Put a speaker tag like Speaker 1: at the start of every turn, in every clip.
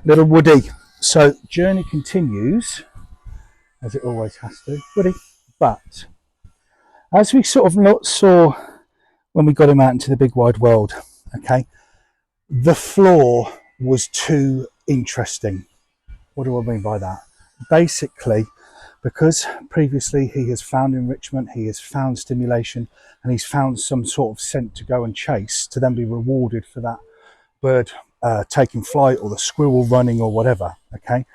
Speaker 1: Little Woody. So journey continues, as it always has to, Woody. But as we sort of saw when we got him out into the big wide world, okay, the floor was too interesting. What do I mean by that? Basically, because previously he has found enrichment, he has found stimulation, and he's found some sort of scent to go and chase to then be rewarded for that bird taking flight or the squirrel running or whatever, okay,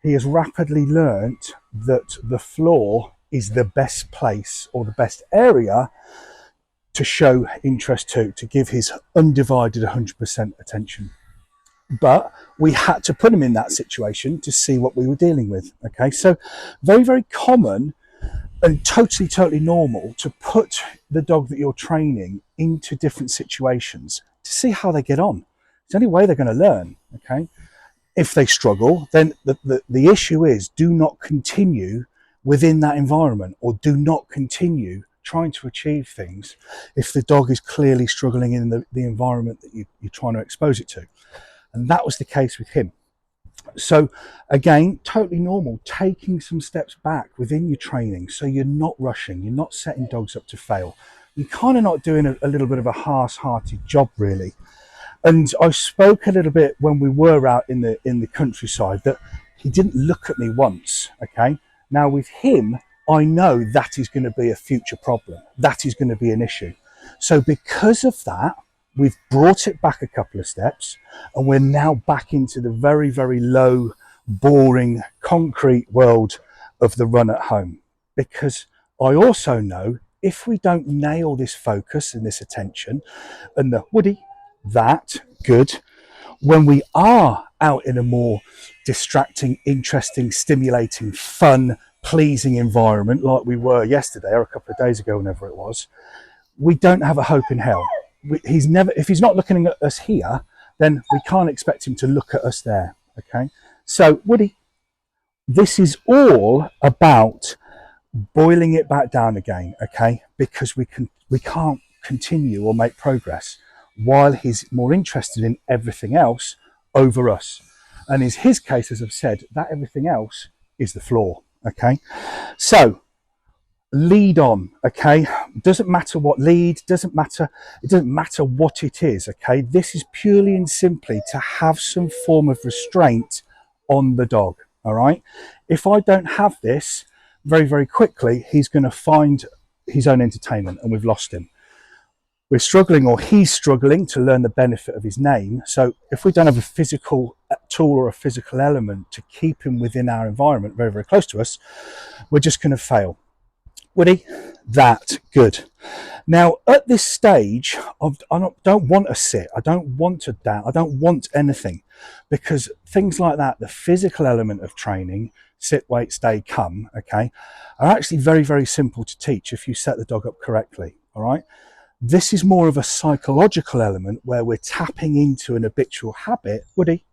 Speaker 1: he has rapidly learnt that the floor is the best place or the best area to show interest to give his undivided 100% attention. But we had to put him in that situation to see what we were dealing with, okay? So very, very common and totally normal to put the dog that you're training into different situations to see how they get on. It's the only way they're going to learn, okay? If they struggle, then the issue is do not continue within that environment, or do not continue trying to achieve things if the dog is clearly struggling in the environment that you're trying to expose it to. And that was the case with him. So again, totally normal, taking some steps back within your training so you're not rushing, you're not setting dogs up to fail. You're kind of not doing a little bit of a half-hearted job, really. And I spoke a little bit when we were out in the countryside that he didn't look at me once, okay? Now with him, I know that is going to be a future problem. That is going to be an issue. So because of that, we've brought it back a couple of steps, and we're now back into the very, very low, boring, concrete world of the run at home. Because I also know if we don't nail this focus and this attention and the Woody, that, good, when we are out in a more distracting, interesting, stimulating, fun, pleasing environment like we were yesterday or a couple of days ago, whenever it was, we don't have a hope in hell. If he's not looking at us here, then we can't expect him to look at us there, okay? So Woody, this is all about boiling it back down again, okay? Because we can't continue or make progress while he's more interested in everything else over us. And in his case, as I've said, that everything else is the floor, okay? So lead on, okay? Doesn't matter what lead, it doesn't matter what it is, okay? This is purely and simply to have some form of restraint on the dog, all right? If I don't have this, very, very quickly, he's going to find his own entertainment and we've lost him. We're struggling, or he's struggling, to learn the benefit of his name. So if we don't have a physical tool or a physical element to keep him within our environment, very, very close to us, we're just going to fail. Woody, that, good. Now, at this stage, I don't want a sit. I don't want a down. I don't want anything, because things like that, the physical element of training, sit, wait, stay, come, okay, are actually very, very simple to teach if you set the dog up correctly, all right? This is more of a psychological element where we're tapping into an habitual habit. Woody,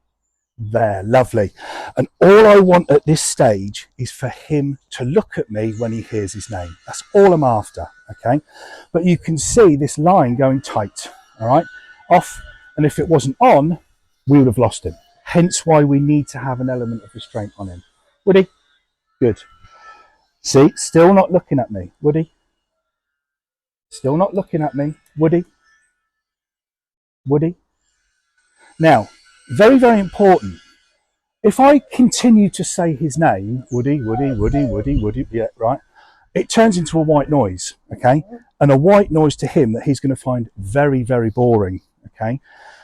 Speaker 1: there, lovely. And all I want at this stage is for him to look at me when he hears his name. That's all I'm after, okay? But you can see this line going tight, all right? Off, and if it wasn't on, we would have lost him. Hence why we need to have an element of restraint on him. Woody, good. See, still not looking at me. Woody, still not looking at me. Woody, Woody. Now, very, very important. If I continue to say his name, Woody, Woody, Woody, Woody, Woody, yeah, right, it turns into a white noise, okay? And a white noise to him that he's going to find very, very boring, okay?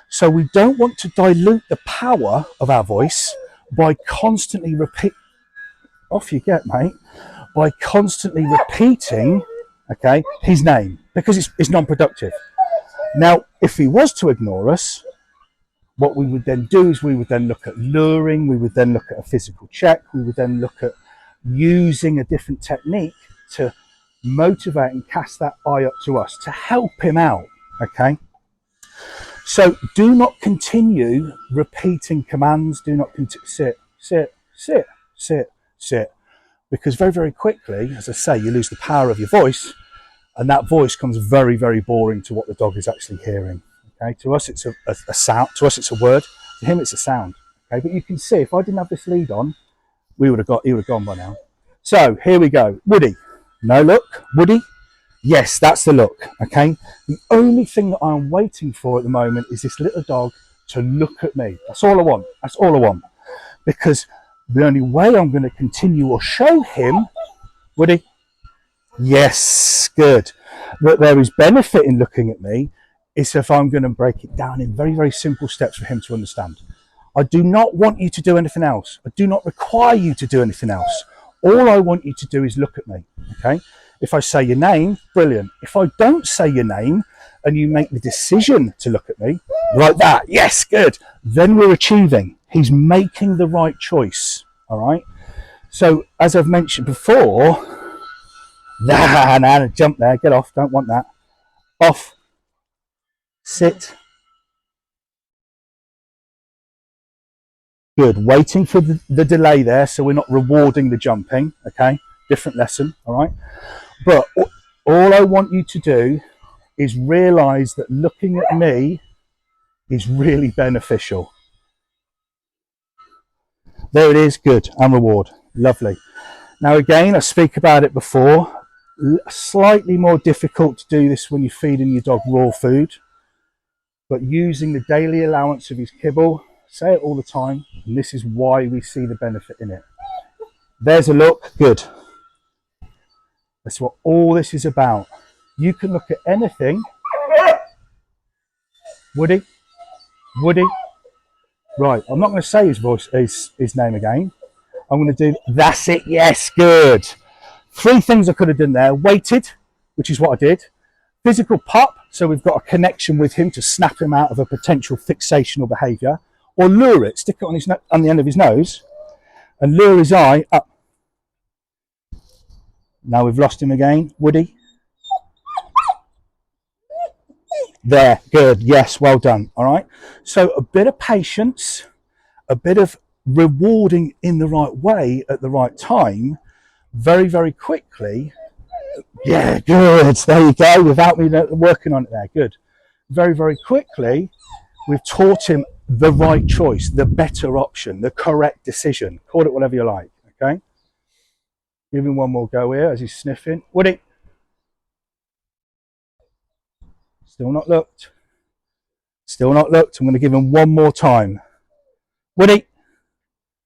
Speaker 1: So we don't want to dilute the power of our voice by constantly off you get, mate, by constantly repeating, okay, his name, because it's non-productive. Now, if he was to ignore us, what we would then do is we would then look at luring, we would then look at a physical check, we would then look at using a different technique to motivate and cast that eye up to us, to help him out, okay? So do not continue repeating commands, do not sit, sit, sit, sit, sit, because very, very quickly, as I say, you lose the power of your voice, and that voice comes very, very boring to what the dog is actually hearing. Okay, to us it's a sound, to us it's a word, to him it's a sound. Okay, but you can see if I didn't have this lead on, he would have gone by now. So here we go. Woody, no look. Woody, yes, that's the look. Okay, the only thing that I'm waiting for at the moment is this little dog to look at me. That's all I want. That's all I want. Because the only way I'm going to continue or show him, Woody, yes, good, that there is benefit in looking at me is if I'm going to break it down in very, very simple steps for him to understand. I do not want you to do anything else. I do not require you to do anything else. All I want you to do is look at me, okay? If I say your name, brilliant. If I don't say your name and you make the decision to look at me, like that, yes, good, then we're achieving. He's making the right choice, all right? So, as I've mentioned before, jump there, get off, don't want that. Off, sit. Good, waiting for the delay there so we're not rewarding the jumping, okay? Different lesson, all right? But all I want you to do is realise that looking at me is really beneficial. There it is, good, and reward, lovely. Now again, I speak about it before, slightly more difficult to do this when you're feeding your dog raw food, but using the daily allowance of his kibble, say it all the time, and this is why we see the benefit in it. There's a look, good. That's what all this is about. You can look at anything. Woody, Woody. Right, I'm not going to say his name again. I'm going to do, that's it, yes, good. 3 things I could have done there. Waited, which is what I did. Physical pop, so we've got a connection with him to snap him out of a potential fixational behaviour. Or lure it, stick it on the end of his nose and lure his eye up. Now we've lost him again. Woody. There, good, yes, well done, all right? So a bit of patience, a bit of rewarding in the right way at the right time, very, very quickly. Yeah, good, there you go, without me working on it there, good. Very, very quickly, we've taught him the right choice, the better option, the correct decision. Call it whatever you like, okay? Give him one more go here as he's sniffing. Woody. Still not looked. Still not looked. I'm going to give him one more time. Woody.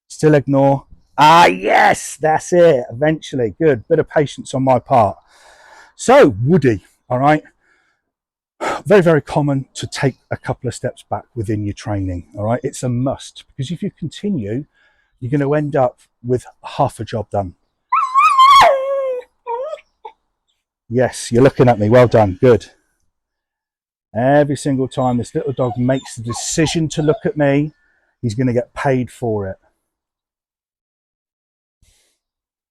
Speaker 1: Still ignore. Ah, yes, that's it. Eventually. Good. Bit of patience on my part. So, Woody, all right. Very, very common to take a couple of steps back within your training, all right? It's a must, because if you continue, you're going to end up with half a job done. Yes, you're looking at me. Well done. Good. Every single time this little dog makes the decision to look at me, he's going to get paid for it.